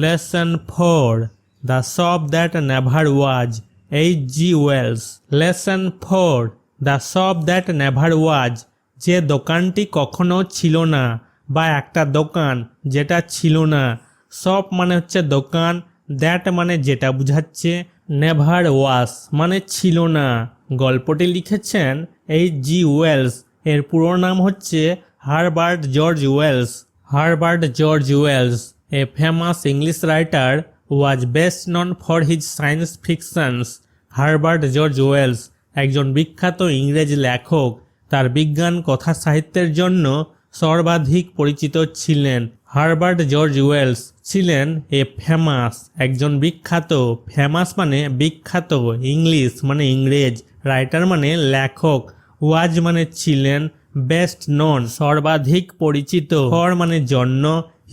Lesson 4 The Shop That Never Was H.G. Wells Lesson 4 The Shop That Never Was যে দোকানটি কখনো ছিল না বা একটা দোকান যেটা ছিল না। শপ মানে হচ্ছে দোকান, দ্যাট মানে যেটা বোঝাচ্ছে, নেভার ওয়াস মানে ছিল না। গল্পটি লিখেছেন H.G. ওয়েলস। এর পুরো নাম হচ্ছে Herbert George Wells. Herbert George Wells, a famous English writer, was best known for his science fictions. Herbert George Wells একজন বিখ্যাত ইংরেজ লেখক। তার বিজ্ঞান কথা সাহিত্যের জন্য সর্বাধিক পরিচিত ছিলেন। হারবার্ট জর্জ ওয়েলস ছিলেন ফেমাস, একজন বিখ্যাত। ফেমাস মানে বিখ্যাত, ইংলিশ মানে ইংরেজ, রাইটার মানে লেখক, ওয়াজ মানে ছিলেন, বেস্ট নন সর্বাধিক পরিচিত, ফর মানে জন্য,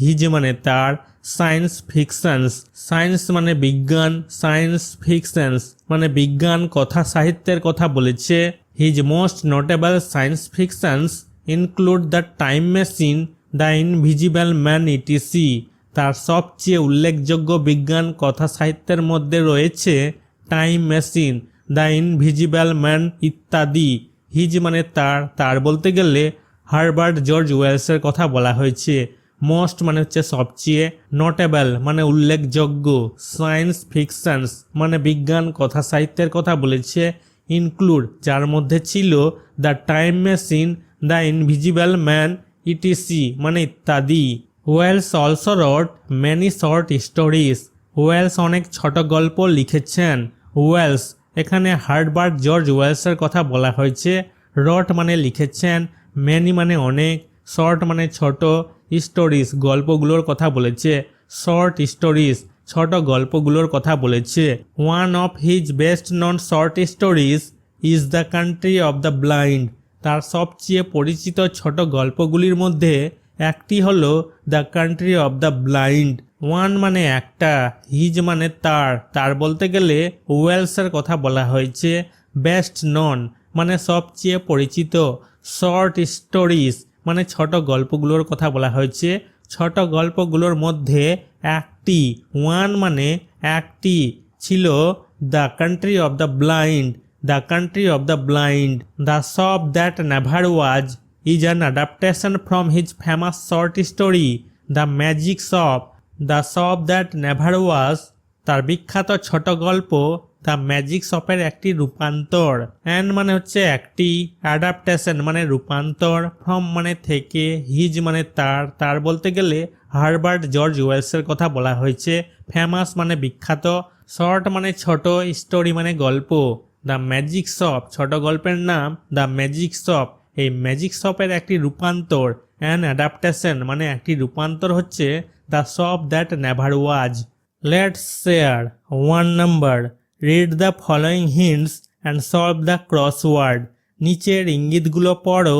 হিজ মানে তার, সায়েন্স ফিকশনস সায়েন্স মানে বিজ্ঞান, সায়েন্স ফিকশনস মানে বিজ্ঞান কথা সাহিত্যের কথা বলেছে। His most notable science fictions include the time machine, the invisible man etc. তার সবচেয়ে উল্লেখযোগ্য বিজ্ঞান কথা সাহিত্যের মধ্যে রয়েছে time machine, the invisible man ইত্যাদি। হিজ মানে তার, তার বলতে গেলে হারবার্ট জর্জ ওয়েলসের কথা বলা হয়েছে। মোস্ট মানে হচ্ছে সবচেয়ে, নোটেবল মানে উল্লেখযোগ্য, সায়েন্স ফিকশনস মানে বিজ্ঞান কথা সাহিত্যের কথা বলেছে, ইনক্লুড যার মধ্যে ছিল, the time machine, the invisible man ETC মানে ইত্যাদি। Wells also wrote many short stories. Wells অনেক ছোট গল্প লিখেছেন। ওয়েলস এখানে হারবার্ট জর্জ ওয়েলসের কথা বলা হয়েছে। রট মানে লিখেছেন, মেনি মানে অনেক, শর্ট মানে ছোট, স্টোরিজ গল্পগুলোর কথা বলেছে। শর্ট স্টোরিজ ছোট গল্পগুলোর কথা বলেছে। One of his best non short stories is the country of the blind. তার সবচেয়ে পরিচিত ছোট গল্পগুলির মধ্যে একটি হলো the country of the blind. One মানে একটা, হিজ মানে তার, তার বলতে গেলে ওয়েলসের কথা বলা হয়েছে। বেস্ট নন মানে সবচেয়ে পরিচিত। শর্ট স্টোরিজ মানে ছোট গল্পগুলোর কথা বলা হয়েছে। ছোট গল্পগুলোর মধ্যে একটি, ওয়ান মানে একটি, ছিল the country of the blind. The country of the blind. The shop that never was is an adaptation from his famous short story The Magic Shop. The Shop That Never Was তার বিখ্যাত ছোট গল্প the magic শপের একটি রূপান্তর। And মানে হচ্ছে একটি, অ্যাডাপ্টেশন মানে রূপান্তর, ফ্রম মানে থেকে, হিজ মানে তার, তার বলতে গেলে হারবার্ট জর্জ ওয়েলসের কথা বলা হয়েছে। ফেমাস মানে বিখ্যাত, শর্ট মানে ছোট, স্টোরি মানে গল্প। দ্য ম্যাজিক শপ ছোট গল্পের নাম দ্য ম্যাজিক শপ। এই ম্যাজিক শপের একটি রূপান্তর, অ্যান অ্যাডাপ্টেশন মানে একটি রূপান্তর হচ্ছে the shop that never was. Let's share 1 number. Read the following hints and solve the crossword. নিচের ইঙ্গিতগুলো পড়ো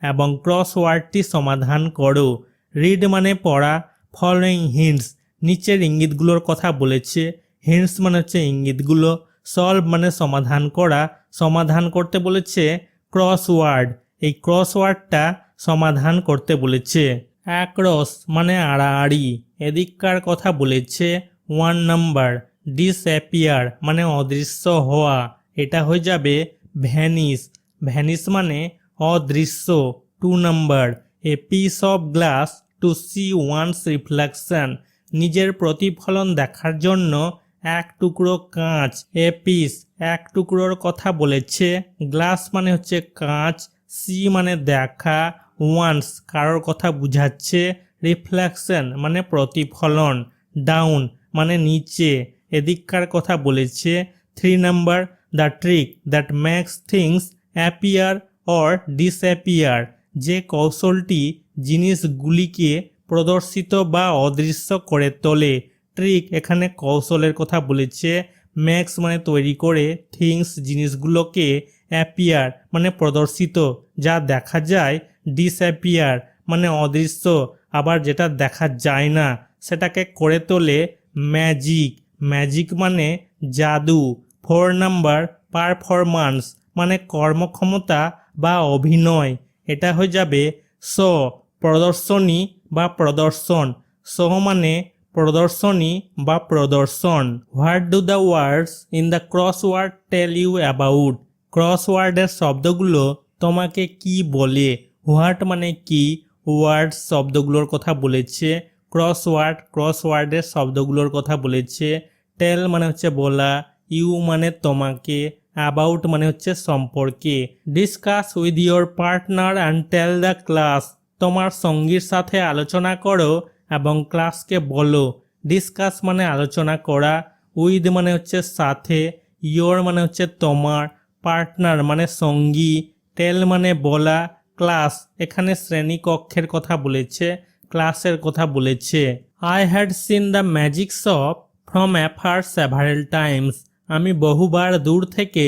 এবং ক্রসওয়ার্ডটি সমাধান করো। রিড মানে পড়া, ফলোয়িং হিন্টস নিচের ইঙ্গিতগুলোর কথা বলেছে। হিন্টস মানে হচ্ছে ইঙ্গিতগুলো। সলভ মানে সমাধান করা, সমাধান করতে বলেছে ক্রসওয়ার্ড। এই ক্রসওয়ার্ডটা সমাধান করতে বলেছে। অ্যাক্রস মানে আড়াআড়ি, এদিককার কথা বলেছে। 1 নাম্বার। ডিসঅ্যাপিয়ার মানে অদৃশ্য হওয়া, এটা হয়ে যাবে ভ্যানিশ। ভ্যানিশ মানে অদৃশ্য। 2 number. A piece of glass to see one's reflection. নিজের প্রতিফলন দেখার জন্য এক টুকরো কাঁচ। এ পিস এক টুকরোর কথা বলেছে। গ্লাস মানে হচ্ছে কাঁচ, সি মানে দেখা, ওয়ান্স কারোর কথা বুঝাচ্ছে, রিফ্লেকশন মানে প্রতিফলন, ডাউন মানে নিচে, এদিককার কথা বলেছে। 3 number. The trick that makes things appear or disappear. যে কৌশলটি জিনিসগুলিকে প্রদর্শিত বা অদৃশ্য করে তোলে। ট্রিক এখানে কৌশলের কথা বলেছে। মেক্স মানে তৈরি করে, থিংস জিনিসগুলোকে, অ্যাপিয়ার মানে প্রদর্শিত যা দেখা যায়, ডিসঅ্যাপিয়ার মানে অদৃশ্য আবার যেটা দেখা যায় না সেটাকে করে তোলে ম্যাজিক। ম্যাজিক মানে জাদু। 4 নাম্বার। পারফরম্যান্স মানে কর্মক্ষমতা বা অভিনয়, এটা হয়ে যাবে শো, প্রদর্শনী বা প্রদর্শন। শো মানে প্রদর্শনী বা প্রদর্শন। What do the words in the crossword tell you about? ক্রসওয়ার্ডের শব্দগুলো তোমাকে কি বলে? হোয়াট মানে কি, ওয়ার্ডস শব্দগুলোর কথা বলেছে, ক্রসওয়ার্ডের শব্দগুলোর কথা বলেছে, টেল মানে হচ্ছে বলা, ইউ মানে তোমাকে, অ্যাবাউট মানে হচ্ছে সম্পর্কে। Discuss with your partner and tell the class. তোমার সঙ্গীর সাথে আলোচনা করো এবং ক্লাসকে বলো। ডিসকাস মানে আলোচনা করা, উইথ মানে হচ্ছে সাথে, ইয়োর মানে হচ্ছে তোমার, পার্টনার মানে সঙ্গী, টেল মানে বলা, ক্লাস এখানে শ্রেণীকক্ষের কথা বলেছে, ক্লাসের কথা বলেছে। I had seen the magic shop from afar several Times. আমি বহুবার দূর থেকে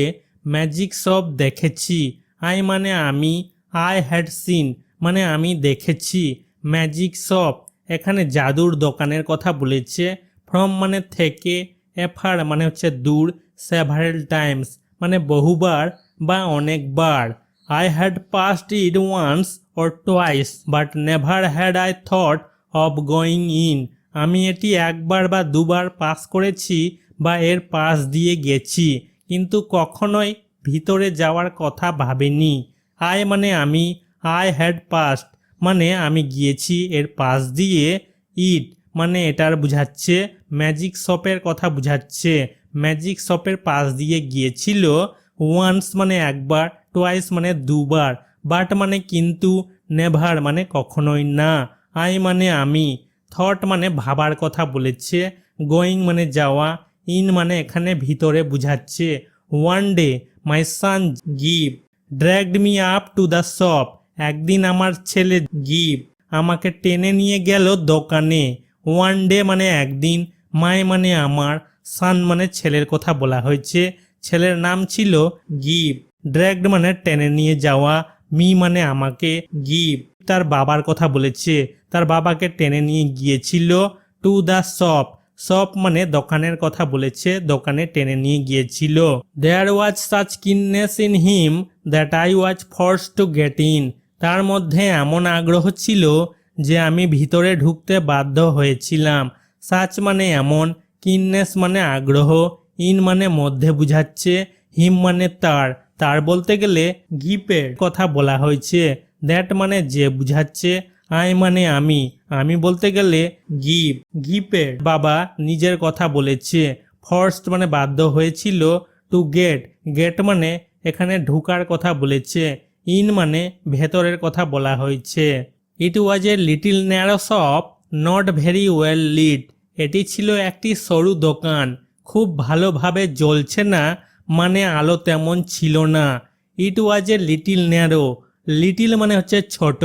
ম্যাজিক শপ দেখেছি। আই মানে আমি, আই হ্যাড সিন মানে আমি দেখেছি, ম্যাজিক শপ এখানে জাদুর দোকানের কথা বলেছে। ফ্রম মানে থেকে, এফার মানে হচ্ছে দূর, সেভারেল টাইমস মানে বহুবার বা অনেকবার। I had passed it once or twice but never had I thought of going in. আমি এটি একবার বা দুবার পাস করেছি বা এর পাশ দিয়ে গেছি, কিন্তু কখনোই ভিতরে যাওয়ার কথা ভাবিনি। আই মানে আমি, আই হ্যাড পাস্ট মানে আমি গিয়েছি এর পাশ দিয়ে, ইট মানে এটার বুঝাচ্ছে, ম্যাজিক শপের কথা বুঝাচ্ছে, ম্যাজিক শপের পাশ দিয়ে গিয়েছিল। ওয়ান্স মানে একবার, টোয়াইস মানে দুবার, বাট মানে কিন্তু, নেভার মানে কখনোই না, আই মানে আমি, থট মানে ভাবার কথা বলেছে, গোয়িং মানে যাওয়া, ইন মানে এখানে ভিতরে বুঝাচ্ছে। One day my son give dragged me up to the shop. একদিন আমার ছেলে গিভ আমাকে টেনে নিয়ে গেল দোকানে। ওয়ান ডে মানে একদিন, মাই মানে আমার, সান মানে ছেলের কথা বলা হয়েছে, ছেলের নাম ছিল গিভ, ড্র্যাগড মানে টেনে নিয়ে যাওয়া, মি মানে আমাকে, গিভ তার বাবার কথা বলেছে, তার বাবাকে টেনে নিয়ে গিয়েছিল। টু দ্য শপ, শপ মানে দোকানের কথা বলেছে, দোকানে টেনে নিয়ে গিয়েছিল। There was such kindness in him that I was forced to get in. তার মধ্যে এমন আগ্রহ ছিল যে আমি ভিতরে ঢুকতে বাধ্য হয়েছিলাম। সাচ মানে এমন, কিননেস মানে আগ্রহ, ইন মানে মধ্যে বুঝাচ্ছে, হিম মানে তার, তার বলতে গেলে গিফের কথা বলা হয়েছে, দ্যাট মানে যে বুঝাচ্ছে, আই মানে আমি, আমি বলতে গেলে গিভ, গিফের বাবা নিজের কথা বলেছে, ফর্সড মানে বাধ্য হয়েছিল, টু গেট, গেট মানে এখানে ঢুকার কথা বলেছে, ইন মানে ভেতরের কথা বলা হয়েছে। It was a little narrow shop not very well lit. এটি ছিল একটি সরু দোকান, খুব ভালোভাবে জ্বলছে না মানে আলো তেমন ছিল না। ইট was a little narrow, little মানে হচ্ছে ছোট,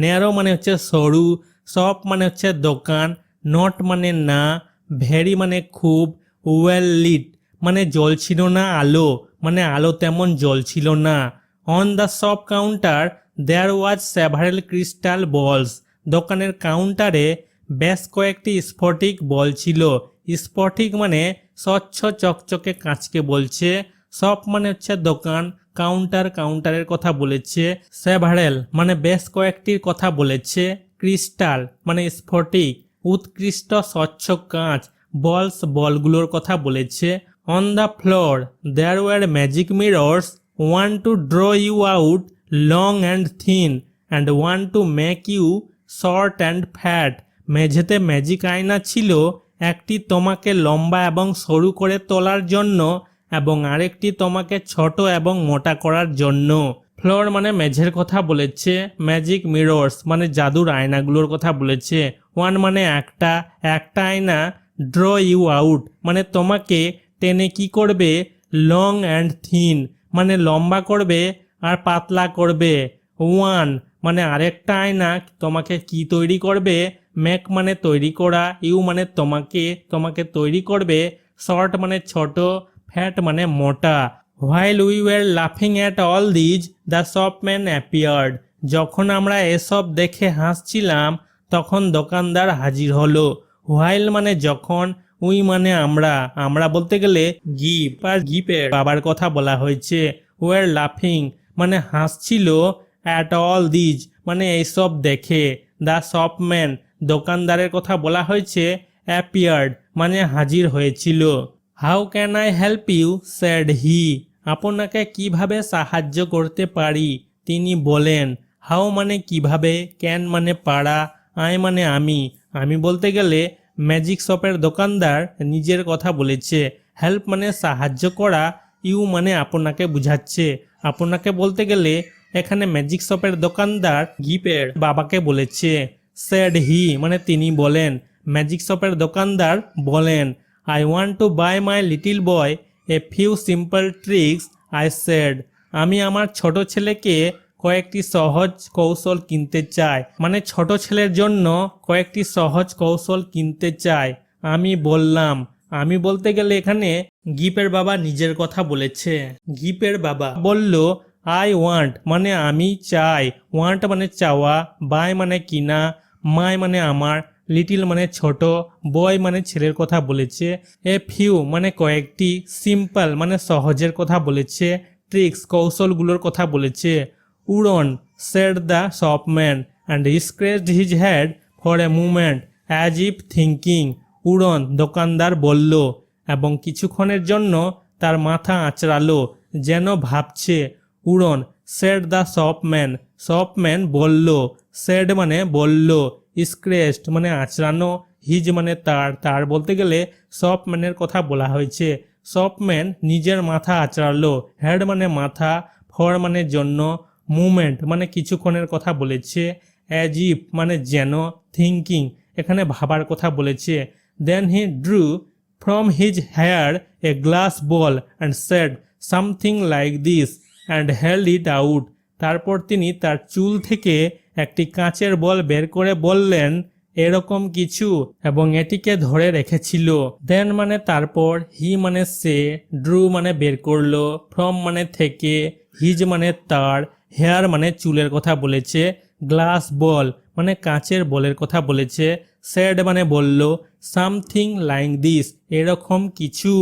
ন্যারো মানে হচ্ছে সরু, শপ মানে হচ্ছে দোকান, নট মানে না, ভেরি মানে খুব, ওয়েল লিট মানে জ্বলছিল না আলো, মানে আলো তেমন জ্বলছিল না। On the shop counter there was several crystal balls. দোকানের কাউন্টারে বেশ কয়েকটি স্ফটিক বল ছিল। স্ফটিক মানে স্বচ্ছ চকচকে কাঁচকে বলছে, শপ মানে হচ্ছে দোকান, কাউন্টার কাউন্টারের কথা বলেছে, সেভারেল মানে বেশ কয়েকটির কথা বলেছে, ক্রিস্টাল মানে স্ফটিক, উৎকৃষ্ট স্বচ্ছ কাঁচ, বলস বলগুলোর কথা বলেছে। On the floor there were magic mirrors, one to draw you out long and thin and one to make you short and fat. মেঝেতে ম্যাজিক আয়না ছিল, একটি তোমাকে লম্বা এবং সরু করে তোলার জন্য এবং আরেকটি তোমাকে ছোট এবং মোটা করার জন্য। ফ্লোর মানে মেঝের কথা বলেছে, ম্যাজিক মিরর্স মানে জাদুর আয়নাগুলোর কথা বলেছে। ওয়ান মানে একটা, একটা আয়না, ড্র ইউ আউট মানে তোমাকে টেনে কি করবে, লং অ্যান্ড থিন মানে লম্বা করবে আর পাতলা করবে। ওয়ান মানে আরেকটা আয়না তোমাকে কি তৈরি করবে, মেক মানে তৈরি করা, ইউ মানে তোমাকে, তোমাকে তৈরি করবে, শর্ট মানে ছোট, ফ্যাট মানে মোটা। হোয়াইল উই ওয়ার লাফিং at all these the shopman appeared. যখন আমরা এসব দেখে হাসছিলাম তখন দোকানদার হাজির হলো। হোয়াইল মানে যখন, উই মানে আমরা, আমরা বলতে গেলে গিফ আর গিফের বাবার কথা বলা হয়েছে। ওয়ার লাফিং মানে হাসছিল, অ্যাট অল দিজ মানে এইসব দেখে, দ্য শপম্যান দোকানদারের কথা বলা হয়েছে, অ্যাপিয়ার্ড মানে হাজির হয়েছিল। How can I help you said he, আপনাকে কিভাবে সাহায্য করতে পারি, তিনি বলেন। হাউ মানে কিভাবে, ক্যান মানে পারা, আই মানে আমি বলতে গেলে ম্যাজিক শপের দোকানদার নিজের কথা বলেছে। হেল্প মানে সাহায্য করা, ইউ মানে আপনাকে বুঝাচ্ছে। আপনাকে বলতে গেলে এখানে ম্যাজিক শপের দোকানদার গিপের বাবাকে বলেছে। স্যাড হি মানে তিনি বলেন, ম্যাজিক শপের দোকানদার বলেন। I want to buy my little boy a few simple tricks, I said, আমি আমার ছোট ছেলেকে কয়েকটি সহজ কৌশল কিনতে চাই, মানে ছোট ছেলের জন্য কয়েকটি সহজ কৌশল কিনতে চাই। আমি বললাম, আমি বলতে গেলে এখানে গিপের বাবা নিজের কথা বলেছে। গিপের বাবা বলল, আই ওয়ান্ট মানে আমি চাই, ওয়ান্ট মানে চাওয়া, বাই মানে কিনা, মাই মানে আমার, লিটিল মানে ছোট, বয় মানে ছেলের কথা বলেছে, এ ফিউ মানে কয়েকটি, সিম্পল মানে সহজের কথা বলেছে, ট্রিক্স কৌশলগুলোর কথা বলেছে। উড়ন said the shopman and scratched his head for a moment as if thinking, উড়ন দোকানদার বলল এবং কিছুক্ষণের জন্য তার মাথা আঁচড়ালো যেন ভাবছে। উড়ন said the shopman, শপম্যান বলল, said মানে বলল, scratched মানে আঁচড়ানো, হিজ মানে তার বলতে গেলে শপম্যানের কথা বলা হয়েছে। শপম্যান নিজের মাথা আঁচড়ালো, হেড মানে মাথা, ফর মানে জন্য, মুভমেন্ট মানে কিছুক্ষণের কথা বলেছে, অ্যাজ ইফ মানে যেন, থিঙ্কিং এখানে ভাবার কথা বলেছে। Then he drew from his hair a glass ball and said something like this and held it out, তারপর তিনি তার চুল থেকে একটি কাঁচের বল বের করে বললেন এরকম কিছু এবং এটিকে ধরে রেখেছিল। দেন মানে তারপর, হি মানে সে, ড্রু মানে বের করলো, ফ্রম মানে থেকে, হিজ মানে তার, হেয়ার মানে চুলের কথা বলেছে, গ্লাস বল মানে কাঁচের বলের কথা বলেছে, সেড মানে বলল, সামথিং লাইক দিস এরকম কিছু,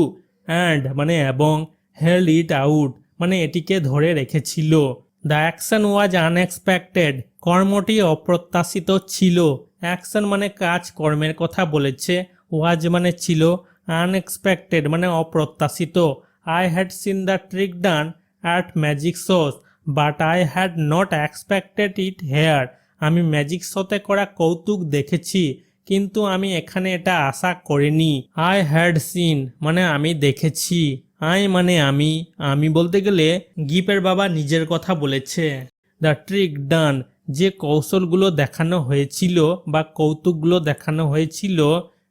অ্যান্ড মানে এবং, হেল্ড ইট আউট মানে এটিকে ধরে রেখেছিল। দ্য অ্যাকশন ওয়াজ আনএক্সপেক্টেড, কর্মটি অপ্রত্যাশিত ছিল। অ্যাকশন মানে কাজ কর্মের কথা বলেছে, ওয়াজ মানে ছিল, আনএক্সপেক্টেড মানে অপ্রত্যাশিত। I had seen the trick done at magic shows but I had not expected it here, আমি ম্যাজিক শোতে করা কৌতুক দেখেছি কিন্তু আমি এখানে এটা আশা করিনি। আই হ্যাড সিন মানে আমি দেখেছি, আই মানে আমি বলতে গেলে গিপের বাবা নিজের কথা বলেছে। দ্য ট্রিক ডান যে কৌশলগুলো দেখানো হয়েছিল বা কৌতুকগুলো দেখানো হয়েছিল,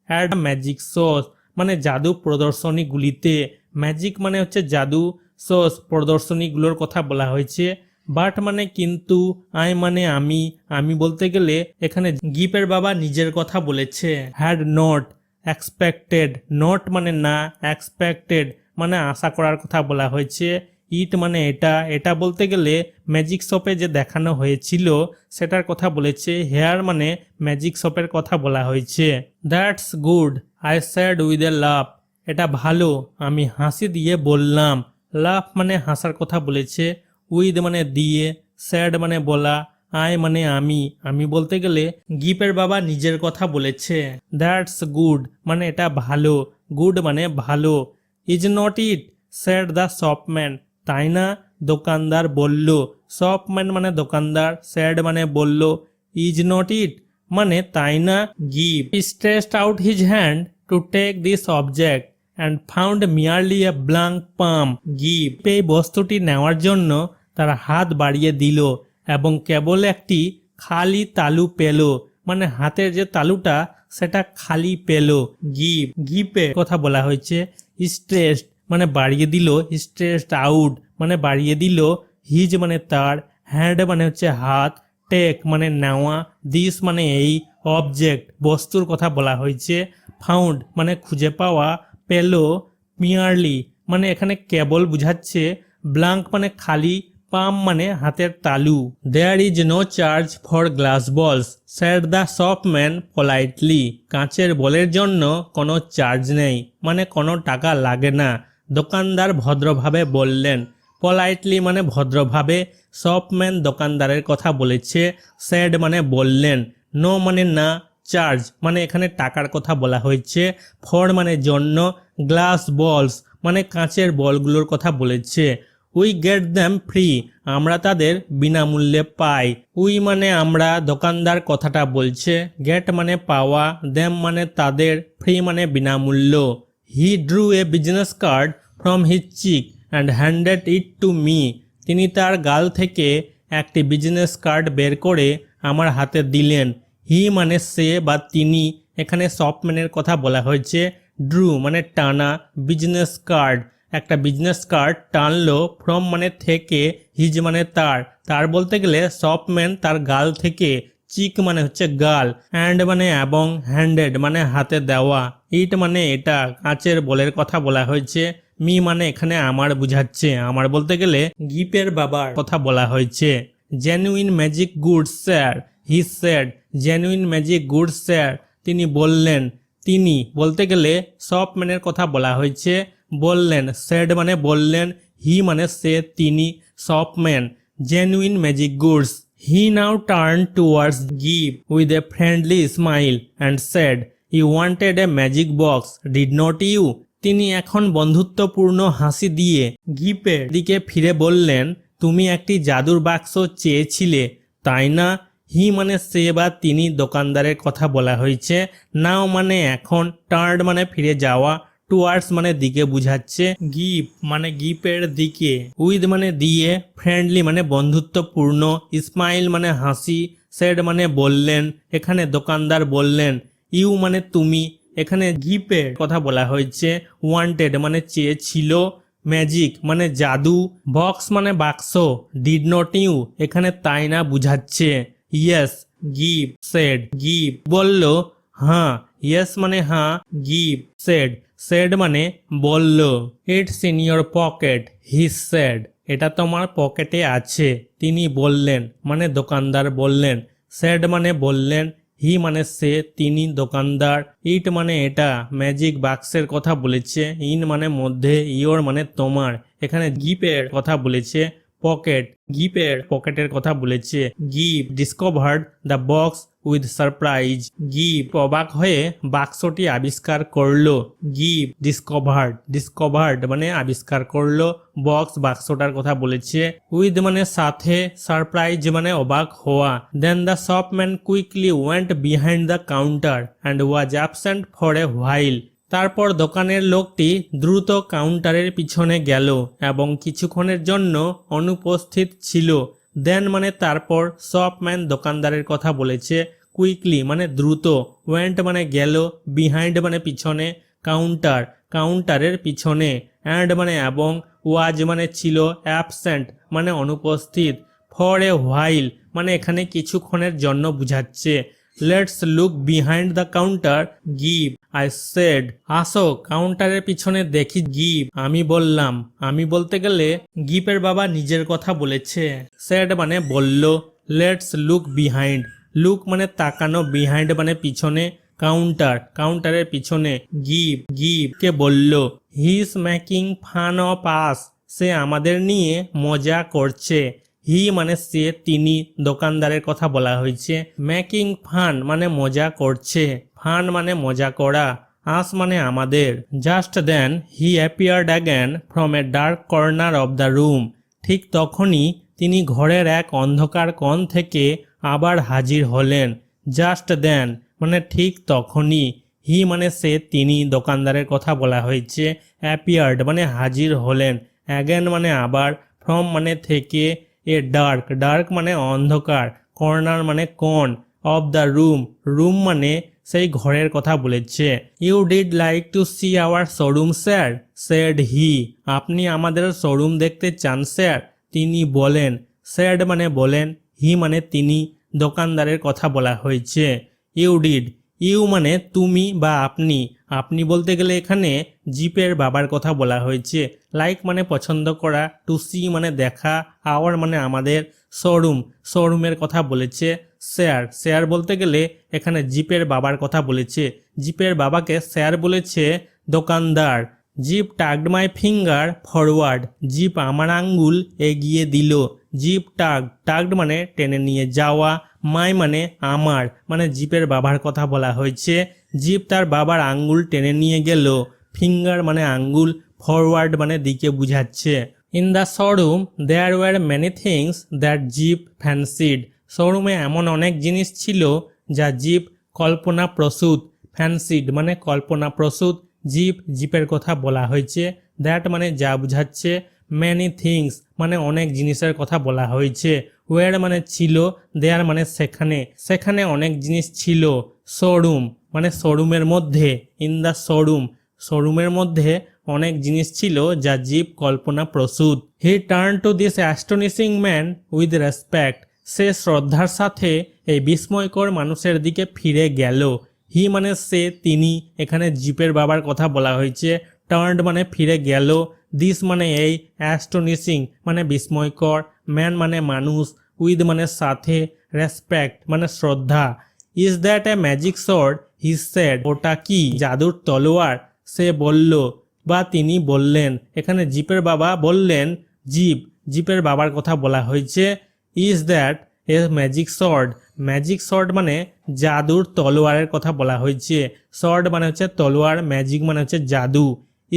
অ্যাট ম্যাজিক শোস মানে জাদু প্রদর্শনীগুলিতে, ম্যাজিক মানে হচ্ছে জাদু, শোস প্রদর্শনীগুলোর কথা বলা হয়েছে। বাট মানে কিন্তু, আই মানে আমি বলতে গেলে এখানে গিপের বাবা নিজের কথা বলেছে। হ্যাড নট এক্সপেক্টেড, নট মানে না, এক্সপেক্টেড মানে আশা করার কথা বলা হয়েছে। ইট মানে এটা বলতে গেলে ম্যাজিক শপে যে দেখানো হয়েছিল সেটার কথা বলেছে। হেয়ার মানে ম্যাজিক শপের কথা বলা হয়েছে। That's good I sad with a লাফ, এটা ভালো আমি হাসি দিয়ে বললাম। লাফ মানে হাসার কথা বলেছে, উইথ মানে দিয়ে, স্যাড মানে বলা, আই মানে আমি বলতে গেলে গিপের বাবা নিজের কথা বলেছে। দ্যাটস গুড মানে এটা ভালো, গুড মানে ভালো। Is not it sad the shopman, তাই না দোকানদার বলল। শপম্যান মানে দোকানদার, স্যাড মানে বলল, ইজ নট ইট মানে তাই না। গিভ stretched out his hand to take this object and found merely a blank palm, গিভ এই বস্তুটি নেওয়ার জন্য তার হাত বাড়িয়ে দিল এবং কেবল একটি খালি তালু পেল, মানে হাতের যে তালুটা সেটা খালি পেল। গিপে কথা বলা হয়েছে। স্ট্রেচড মানে বাড়িয়ে দিল, স্ট্রেচড আউট মানে বাড়িয়ে দিল, হিজ মানে তার, হ্যান্ড মানে হচ্ছে হাত, টেক মানে নেওয়া, দিস মানে এই, অবজেক্ট বস্তুর কথা বলা হয়েছে, ফাউন্ড মানে খুঁজে পাওয়া, পেল মিয়ারলি মানে এখানে কেবল বুঝাচ্ছে, ব্ল্যাঙ্ক মানে খালি, পাম মানে হাতের তালু। There is no charge for glass balls said the shopman politely, কাঁচের বলের জন্য কোনো চার্জ নেই মানে কোনো টাকা লাগে না, দোকানদার ভদ্রভাবে বললেন। পোলাইটলি মানে ভদ্রভাবে, শপম্যান দোকানদারের কথা বলেছে, স্যাড মানে বললেন, নো মানে না, চার্জ মানে এখানে টাকার কথা বলা হয়েছে, ফর মানে জন্য, গ্লাস বলস মানে কাঁচের বলগুলোর কথা বলেছে। উই গেট দ্যাম ফ্রি আমরা তাদের বিনামূল্যে পাই। উই মানে আমরা, দোকানদার কথাটা বলছে, গেট মানে পাওয়া, দ্যাম মানে তাদের, ফ্রি মানে বিনামূল্য। He drew a business card from his cheek and handed it to me তিনি তার গাল থেকে একটি বিজনেস কার্ড বের করে আমার হাতে দিলেন। হি মানে সে বা তিনি, এখানে শপম্যানের কথা বলা হয়েছে। ড্রু মানে টানা, বিজনেস কার্ড একটা বিজনেস কার্ড টানলো, ফ্রম মানে থেকে, হিজ মানে তার বলতে গেলে শপম্যান তার গাল থেকে, চিক মানে হচ্ছে গাল, অ্যান্ড মানে এবং, হ্যান্ডেড মানে হাতে দেওয়া, ইট মানে এটা, কাঁচের বলের কথা বলা হয়েছে। মি মানে এখানে আমার বুঝাচ্ছে, আমার বলতে গেলে গিপের বাবার কথা বলা হয়েছে। Genuine magic goods sir he said genuine magic goods sir তিনি বললেন, তিনি বলতে গেলে শপম্যানের কথা বলা হয়েছে। বললেন সেড মানে বললেন, হি মানে সে, তিনি, shopman. Genuine magic goods. He now turn towards গিভ with a friendly smile and said you wanted a magic box did not you তিনি এখন বন্ধুত্বপূর্ণ হাসি দিয়ে গিপের দিকে ফিরে বললেন, তুমি একটি জাদুর বাক্স চেয়েছিলে তাই না? হি মানে সে বা তিনি, দোকানদারের কথা বলা হয়েছে। নাও মানে এখন, টার্ন মানে ফিরে যাওয়া, টুয়ার্ডস মানে দিকে বুঝাচ্ছে, গিভ মানে গিপের দিকে, উইথ মানে দিয়ে, ফ্রেন্ডলি মানে বন্ধুত্বপূর্ণ, স্মাইল মানে হাসি, সেড মানে বললেন, এখানে দোকানদার বললেন, ইউ মানে তুমি, এখানে গিপের কথা বলা হয়েছে। ওয়ান্টেড মানে চেয়েছিল, ম্যাজিক মানে জাদু, বক্স মানে বাক্স, ডিড নট ইউ এখানে তাই না বুঝাচ্ছে। ইয়েস গিভ সেড গিভ বলল, হ্যাঁ, ইয়েস মানে হ্যাঁ, গিভ সেড মানে বলল। It's in your pocket he said এটা তোমার পকেটে আছে তিনি বললেন, মানে দোকানদার বললেন। সেড মানে বললেন, হি মানে সে, তিনি, দোকানদার। ইট মানে এটা, ম্যাজিক বাক্সের কথা বলেছে। ইন মানে মধ্যে, ইয়োর মানে তোমার, এখানে গিপের কথা বলেছে। পকেট, গিপের পকেটের কথা বলেছে। Give discovered the box with surprise give অবাক হয়ে বাক্সটি আবিষ্কার করলো। গিভ ডিসকভার্ড মানে আবিষ্কার করলো, বক্স বাক্সটার কথা বলেছে। উইথ মানে সাথে, সারপ্রাইজ মানে অবাক হওয়া। Then the shopman quickly went behind the counter and was absent for a while তারপর দোকানের লোকটি দ্রুত কাউন্টারের পিছনে গেল এবং কিছুক্ষণের জন্য অনুপস্থিত ছিল। দেন মানে তারপর, শপম্যান দোকানদারের কথা বলেছে। কুইকলি মানে দ্রুত, ওয়েন্ট মানে গেল, বিহাইন্ড মানে পিছনে, কাউন্টারের পিছনে, অ্যান্ড মানে এবং, ওয়াজ মানে ছিল, অ্যাবসেন্ট মানে অনুপস্থিত, ফর এ হোয়াইল মানে এখানে কিছুক্ষণের জন্য বুঝাচ্ছে। Let's look behind the counter give I said আসো কাউন্টারের পিছনে দেখি গিভ আমি বললাম, আমি বলতে গেলে গিপের বাবা নিজের কথা বলেছে। সেড মানে বলল, লেটস লুক বিহাইন্ড, লুক মানে তাকানো, বিহাইন্ড মানে পিছনে, কাউন্টারের পিছনে। গিভ কে বলল, he is making fun of us সে আমাদের নিয়ে মজা করছে। হি মানে সে, তিনি, দোকানদারের কথা বলা হয়েছে। মেকিং ফান মানে মজা করছে, ফান মানে মজা করা, আস মানে আমাদের। Just then he appeared again from a dark corner of the room ঠিক তখনই তিনি ঘরের এক অন্ধকার কোণ থেকে আবার হাজির হলেন। জাস্ট দেন মানে ঠিক তখনই, হি মানে সে, তিনি, দোকানদারের কথা বলা হয়েছে। অ্যাপিয়ার্ড মানে হাজির হলেন, অ্যাগেন মানে আবার, ফ্রম মানে থেকে, এ ডার্ক মানে অন্ধকার, কর্নার মানে কোণ, অফ দ্য রুম মানে সেই ঘরের কথা বলেছে। You did like to see our showroom sir said he আপনি আমাদের শোরুম দেখতে চান স্যার তিনি বলেন। সেড মানে বলেন, হি মানে তিনি, দোকানদারের কথা বলা হয়েছে। ইউ মানে তুমি বা আপনি বলতে গেলে এখানে জিপের বাবার কথা বলা হয়েছে। লাইক মানে পছন্দ করা, টু সি মানে দেখা, আওয়ার মানে আমাদের, শোরুমের কথা বলেছে। শেয়ার বলতে গেলে এখানে জিপের বাবার কথা বলেছে। জিপের বাবাকে স্যার বলেছে দোকানদার। Gip tugged my finger forward Gip আমার আঙ্গুল এগিয়ে দিল। জিপ টাগড মানে টেনে নিয়ে যাওয়া, মাই মানে আমার, মানে জিপের বাবার কথা বলা হয়েছে। জিপ তার বাবার আঙ্গুল টেনে নিয়ে গেল। ফিঙ্গার মানে আঙ্গুল, ফরওয়ার্ড মানে দিকে বুঝাচ্ছে। In the showroom there were many things that Gip fancied. শোরুমে এমন অনেক জিনিস ছিল যা জিপ কল্পনা প্রসূত। ফ্যান্সিড মানে কল্পনা প্রসূত। জিপের কথা বলা হয়েছে। দ্যাট মানে যা বুঝাচ্ছে। মেনি থিংস মানে অনেক জিনিসের কথা বলা হয়েছে। ওয়ার মানে ছিল। দেয়ার মানে সেখানে অনেক জিনিস ছিল। শোরুম মানে শোরুমের মধ্যে। ইন দ্য শোরুমের মধ্যে অনেক জিনিস ছিল যা জিপ কল্পনা প্রসূত। He turn to this astonishing man with respect. সে শ্রদ্ধার সাথে এই বিস্ময়কর মানুষের দিকে ফিরে গেল। হি মানে সে, তিনি, এখানে জিপের বাবার কথা বলা হয়েছে। টার্নড মানে ফিরে গেল। দিস মানে এই, অ্যাস্টনিশিং মানে বিস্ময়কর, ম্যান মানে মানুষ, উইথ মানে সাথে, রেসপেক্ট মানে শ্রদ্ধা। Is that a magic sword he said. ওটা কি জাদুর তলোয়ার? সে বলল বা তিনি বললেন। এখানে জিপের বাবা বললেন। জিপের বাবার কথা বলা হয়েছে। Is that a magic sword মানে জাদুর তলোয়ারের কথা বলা হয়েছে। সর্ড মানে হচ্ছে তলোয়ার, ম্যাজিক মানে হচ্ছে জাদু।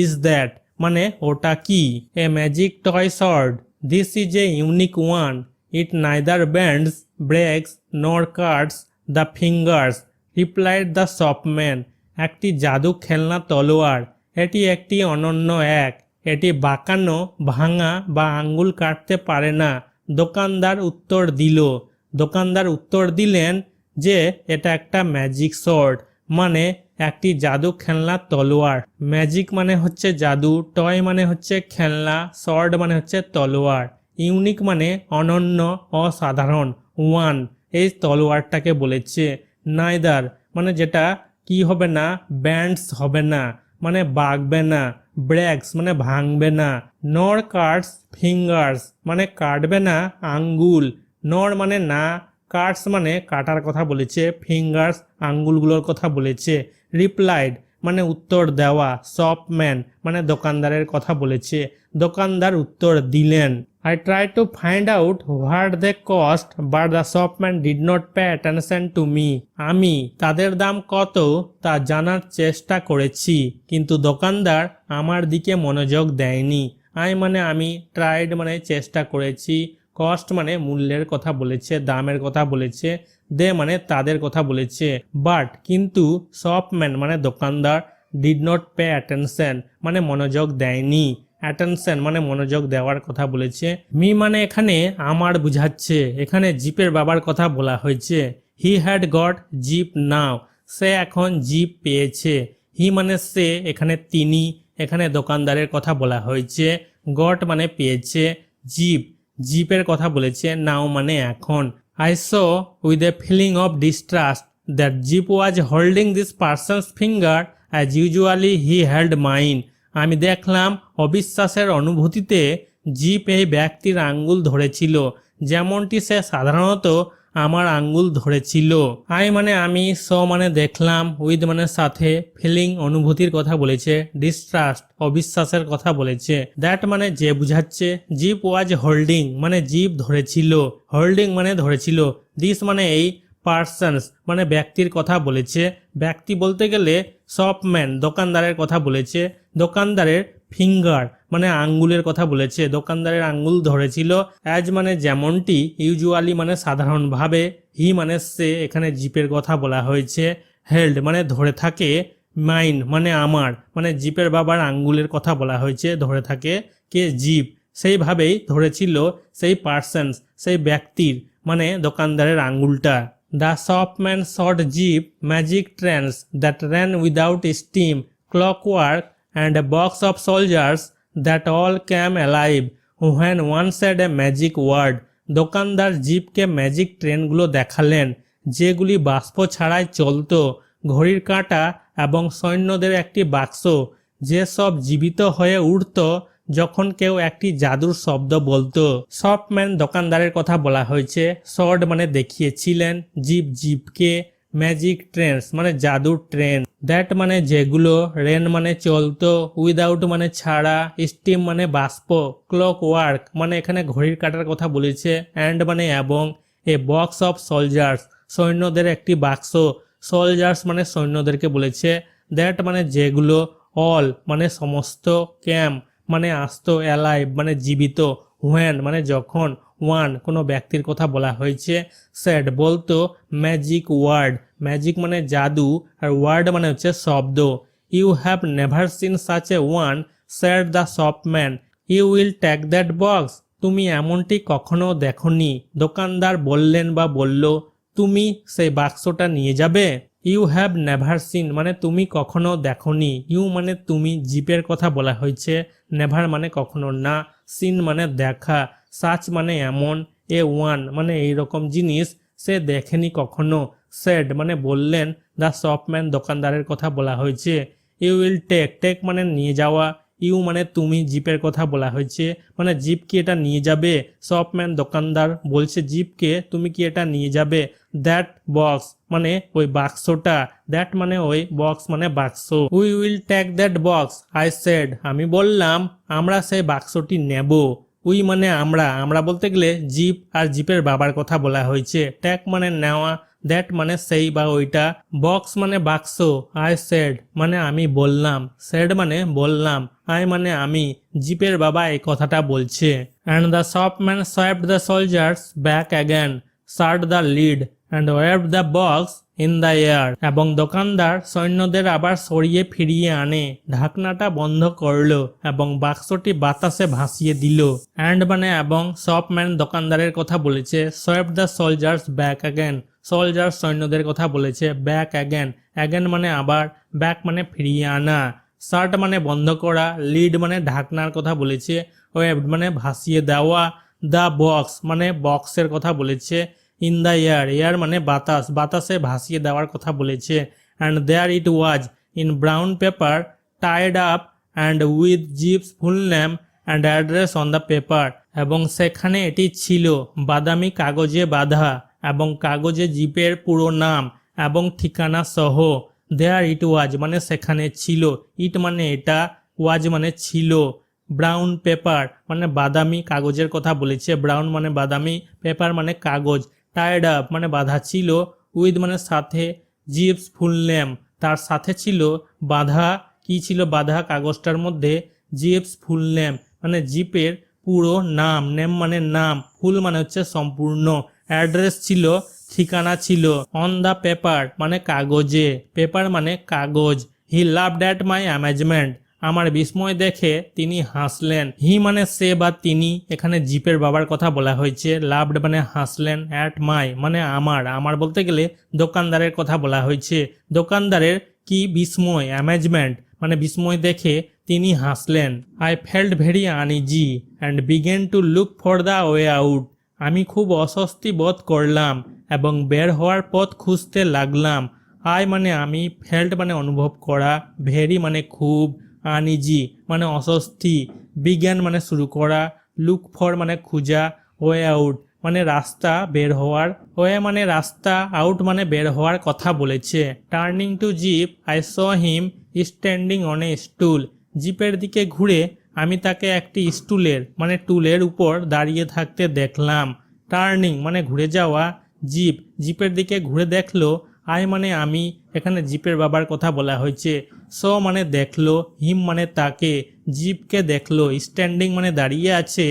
ইজ দ্যাট মানে ওটা কি। A magic toy sword, this is a unique one, it neither bends, breaks nor cuts the fingers, replied the shopman. একটি জাদু খেলনা তলোয়ার, এটি একটি অনন্য এক, এটি বাঁকানো, ভাঙা বা আঙ্গুল কাটতে পারে না। দোকানদার উত্তর দিলেন যে এটা একটা ম্যাজিক সোর্ড, মানে একটি জাদু খেলনা তলোয়ার। ম্যাজিক মানে হচ্ছে জাদু, টয় মানে হচ্ছে খেলনা, সর্ড মানে হচ্ছে তলোয়ার। ইউনিক মানে অনন্য, অসাধারণ। ওয়ান এই তলোয়ারটাকে বলেছে। নাইদার মানে যেটা কি হবে না, ব্যান্ডস হবে না মানে বাগবে না। ব্রেকস মানে ভাঙবে না। নর কাটস ফিঙ্গার্স মানে কাটবে না আঙ্গুল। নর মানে না, কাটস মানে কাটার কথা বলেছে, ফিঙ্গার্স আঙ্গুলগুলোর কথা বলেছে। রিপ্লাইড মানে উত্তর দেওয়া। শপম্যান মানে দোকানদারের কথা বলেছে, দোকানদার উত্তর দিলেন। I tried to find out what they cost, but the shopman did not pay attention to me. আমি তাদের দাম কত তা জানার চেষ্টা করেছি, কিন্তু দোকানদার আমার দিকে মনোযোগ দেয়নি। মানে আমি, ট্রাইড মানে চেষ্টা করেছি, কস্ট মানে মূল্যের কথা বলেছে, দামের কথা বলেছে, দে মানে তাদের কথা বলেছে। বাট কিন্তু, শপম্যান মানে দোকানদার, ডিড নট পে অ্যাটেনশন মানে মনোযোগ দেয়নি। অ্যাটেনশন মানে মনোযোগ দেওয়ার কথা বলেছে। মি মানে এখানে আমার বুঝাচ্ছে, এখানে জিপের বাবার কথা বলা হয়েছে। হি হ্যাড গট জিপ নাও, সে এখন জিপ পেয়েছে। হি মানে সে, এখানে তিনি, এখানে দোকানদারের কথা বলা হয়েছে। গট মানে পেয়েছে। জিপের কথা বলেছে। নাও মানে এখন। I saw with a feeling of distrust that Jeep was holding this person's finger as usually he held mine. আমি দেখলাম অবিশ্বাসের অনুভূতিতে জিপ এই ব্যক্তির আঙ্গুল ধরেছিল, যেমনটি সে সাধারণত আমার আঙ্গুল ধরেছিল। মানে আমি, মানে দেখলাম, উইথ মানে সাথে, ফিলিং অনুভূতির কথা বলেছে, ডিস্ট্রাস্ট অবিশ্বাসের কথা বলেছে। দ্যাট মানে যে বুঝাচ্ছে। জিপ ওয়াজ হোল্ডিং মানে জিপ ধরেছিল, হোল্ডিং মানে ধরেছিল। দিস মানে এই, পার্সনস মানে ব্যক্তির কথা বলেছে। ব্যক্তি বলতে গেলে শপম্যান দোকানদারের কথা বলেছে। দোকানদারের ফিঙ্গার মানে আঙ্গুলের কথা বলেছে, দোকানদারের আঙ্গুল ধরেছিল। অ্যাজ মানে যেমনটি, ইউজুয়ালি মানে সাধারণভাবে, হি মানে সে, এখানে জিপের কথা বলা হয়েছে। হেল্ড মানে ধরে থাকে। মাইন মানে আমার, মানে জিপের বাবার আঙ্গুলের কথা বলা হয়েছে, ধরে থাকে কে, জিপ। সেইভাবেই ধরেছিল সেই পার্সনস সেই ব্যক্তির, মানে দোকানদারের আঙ্গুলটা। The shopman sought Jeep magic trains that ran without steam, clockwork, and a box of soldiers that all came alive when one said a magic word. দোকানদার জিপকে ম্যাজিক ট্রেনগুলো দেখালেন, যেগুলি বাষ্প ছাড়াই চলত, ঘড়ির কাঁটা এবং সৈন্যদের একটি বাক্স, যেসব জীবিত হয়ে উঠত যখন কেউ একটি জাদুর শব্দ বলতো। শপম্যান দোকানদারের কথা বলা হয়েছে। শর্ড মানে দেখিয়েছিলেন, জিপকে, ম্যাজিক ট্রেনস মানে জাদুর ট্রেন, দ্যাট মানে যেগুলো, রেন মানে চলতো, উইদাউট মানে ছাড়া, স্টিম মানে বাষ্প, ক্লক ওয়ার্ক মানে এখানে ঘড়ির কাঁটার কথা বলেছে, অ্যান্ড মানে এবং, এ বক্স অফ সোলজার্স, সৈন্যদের একটি বাক্স। সোলজার্স মানে সৈন্যদেরকে বলেছে। দ্যাট মানে যেগুলো, অল মানে সমস্ত, ক্যাম্প মানে আস্ত, অ্যালাইভ মানে জীবিত, হোয়েন মানে যখন, ওয়ান কোনো ব্যক্তির কথা বলা হয়েছে, সেড বলতো, ম্যাজিক ওয়ার্ড, ম্যাজিক মানে জাদু আর ওয়ার্ড মানে হচ্ছে শব্দ। You have never seen such a one, said the shopman, you will take that box, তুমি এমনটি কখনো দেখনি, দোকানদার বললেন বা বলল, তুমি সেই বাক্সটা নিয়ে যাবে। ইউ হ্যাভ নেভার সিন মানে তুমি কখনো দেখনি, ইউ মানে তুমি, জিপের কথা বলা হয়েছে, নেভার মানে কখনো না, সিন মানে দেখা, সাচ মানে এমন, এ ওয়ান মানে এইরকম জিনিস, সে দেখেনি কখনো, সেড মানে বললেন, দ্য শপম্যান দোকানদারের কথা বলা হয়েছে। ইউ উইল টেক, টেক মানে নিয়ে যাওয়া, ইউ মানে তুমি, জিপের কথা বলা হয়েছে, মানে জিপ কি এটা নিয়ে যাবে, শপম্যান দোকানদার বলছে জিপকে তুমি কি এটা নিয়ে যাবে, দ্যাট বক্স মানে ওই বাক্সটা, দ্যাট মানে ওই, বক্স মানে বাক্স। We will take that box, I said আমি বললাম আমরা সেই বাক্সটি নেব। উই মানে আমরা, আমরা বলতে গেলে জিপ আর জিপের বাবার কথা বলা হয়েছে, টেক মানে নেওয়া, দ্যাট মানে সেই বা ওইটা, বক্স মানে বাক্স, আই সেড মানে আমি বললাম, সেড মানে বললাম, আই মানে আমি, জিপের বাবা এই কথাটা বলছে। And the shopman swept the soldiers back again, shut the lid and wave the box in the air, এবং দোকানদার সৈন্যদের আবার সরিয়ে ফিরিয়ে আনে, ঢাকনাটা বন্ধ করলো এবং বাক্সটি বাতাসে ভাসিয়ে দিল। অ্যান্ড মানে এবং, শপম্যান দোকানদারের কথা বলেছে, swept the soldiers back again soldier সৈন্যদের কথা বলেছে, ব্যাক অ্যাগেন, অ্যাগেন মানে আবার, ব্যাক মানে ফিরিয়ে আনা, শার্ট মানে বন্ধ করা, লিড মানে ঢাকনার কথা বলেছে, ওয়েভ মানে ভাসিয়ে দেওয়া, দ্য বক্স মানে বক্সের কথা বলেছে, ইন দ্য এয়ার, এয়ার মানে বাতাস, বাতাসে ভাসিয়ে দেওয়ার কথা বলেছে, and there it was in brown paper tied up and with Gip's full name and address on the paper, এবং সেখানে এটি ছিল বাদামি কাগজে বাঁধা এবং কাগজে জিপের পুরো নাম এবং ঠিকানা সহ। দেয়ার ইট ওয়াজ মানে সেখানে ছিল, ইট মানে এটা, ওয়াজ মানে ছিল, ব্রাউন পেপার মানে বাদামি কাগজের কথা বলেছে, ব্রাউন মানে বাদামি, পেপার মানে কাগজ, টাইড আপ মানে বাঁধা ছিল, উইথ মানে সাথে, জিপস ফুল নেম তার সাথে ছিল, বাঁধা কি ছিল বাঁধা কাগজটার মধ্যে, জিপস ফুল নেম মানে জিপের পুরো নাম, নেম মানে নাম, ফুল মানে হচ্ছে সম্পূর্ণ, অ্যাড্রেস ছিল ঠিকানা ছিল, অন দ্য পেপার মানে কাগজে, পেপার মানে কাগজ, he laughed at my amazement আমার বিস্ময় দেখে তিনি হাসলেন, হি মানে সে বা তিনি, এখানে জিপের বাবার কথা বলা হয়েছে, লাভড মানে হাসলেন, অ্যাট মাই মানে আমার, আমার বলতে গেলে দোকানদারের কথা বলা হয়েছে, দোকানদারের কি বিস্ময়, অ্যামেজমেন্ট মানে বিস্ময় দেখে তিনি হাসলেন। I felt very uneasy and began to look for the way out, আমি খুব অস্বস্তি বোধ করলাম এবং বের হওয়ার পথ খুঁজতে লাগলাম। আই মানে আমি, ফেল্ট মানে অনুভব করা, ভেরি মানে খুব, আনইজি মানে অস্বস্তি, বিজ্ঞান মানে শুরু করা, লুক ফর মানে খুঁজা, ওয়ে আউট মানে রাস্তা বের হওয়ার, ওয়ে মানে রাস্তা, আউট মানে বের হওয়ার কথা বলেছে। Turning to Gip I saw him standing on a stool, জিপের দিকে ঘুরে আমি তাকে একটি স্টুলের মানে টুলের উপর দাঁড়িয়ে থাকতে দেখলাম। টার্নিং মানে ঘুরে যাওয়া, জিপ জিপের দিকে ঘুরে দেখলো, আই মানে আমি, এখানে জিপের বাবার কথা বলা হয়েছে, স মানে দেখলো, হিম মানে তাকে, জিপকে দেখলো, স্ট্যান্ডিং মানে দাঁড়িয়ে আছে,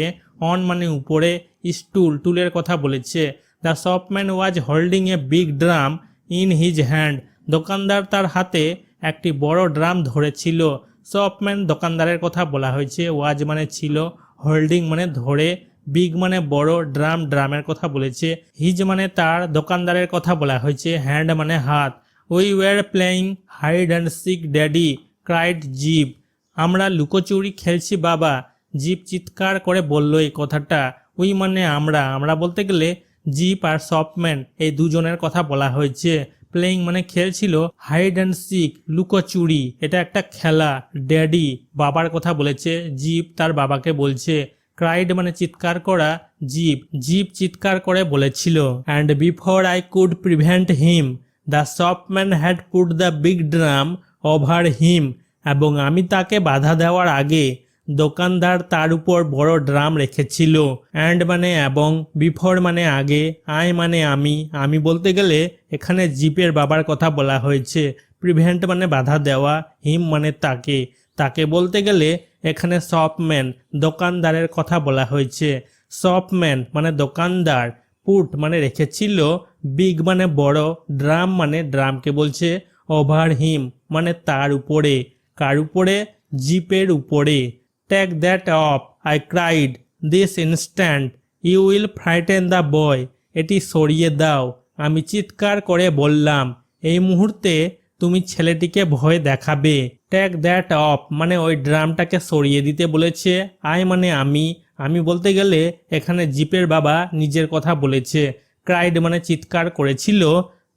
অন মানে উপরে, স্টুল টুলের কথা বলেছে। The shopman was holding a big drum in his hand, দোকানদার তার হাতে একটি বড় ড্রাম ধরেছিল, শপম্যান দোকানদারের কথা বলা হয়েছে, ওয়াজ মানে ছিল, হোল্ডিং মানে ধরে, বিগ মানে বড়, ড্রাম ড্রামের কথা বলেছে, হিজ মানে তার, দোকানদারের কথা বলা হয়েছে, হ্যান্ড মানে হাত। We were playing hide and seek daddy cried Gip, আমরা লুকোচুরি খেলছি বাবা, জিপ চিৎকার করে বলল এই কথাটা। উই মানে আমরা, আমরা বলতে গেলে জিপ আর শপম্যান এই দুজনের কথা বলা হয়েছে। প্লেয়িং মানে খেলছিল, হাইড অ্যান্ড সিক লুকোচুরি এটা একটা খেলা, ড্যাডি বাবার কথা বলেছে, জিপ তার বাবাকে বলছে, ক্রাইড মানে চিৎকার করা, জিপ জিপ চিৎকার করে বলেছিল। And before I could prevent him the shopman had put the big drum over him, এবং আমি তাকে বাধা দেওয়ার আগে দোকানদার তার উপর বড় ড্রাম রেখেছিল। অ্যান্ড মানে এবং, বিফোর মানে আগে, আই মানে আমি বলতে গেলে এখানে জিপের বাবার কথা বলা হয়েছে। প্রিভেন্ট মানে বাধা দেওয়া, হিম মানে তাকে, তাকে বলতে গেলে এখানে শপম্যান দোকানদারের কথা বলা হয়েছে। শপম্যান মানে দোকানদার, পুট মানে রেখেছিল, বিগ মানে বড়, ড্রাম মানে ড্রামকে বলছে, ওভার হিম মানে তার উপরে, কার উপরে, জিপের উপরে। Take that off, I cried, this instant, you will frighten the boy, এটি সরিয়ে দাও, আমি চিৎকার করে বললাম, এই মুহূর্তে তুমি ছেলেটিকে ভয় দেখাবে। টেক দ্যাট অফ মানে ওই ড্রামটাকে সরিয়ে দিতে বলেছে। আই মানে আমি বলতে গেলে এখানে জিপের বাবা নিজের কথা বলেছে। ক্রাইড মানে চিৎকার করেছিল।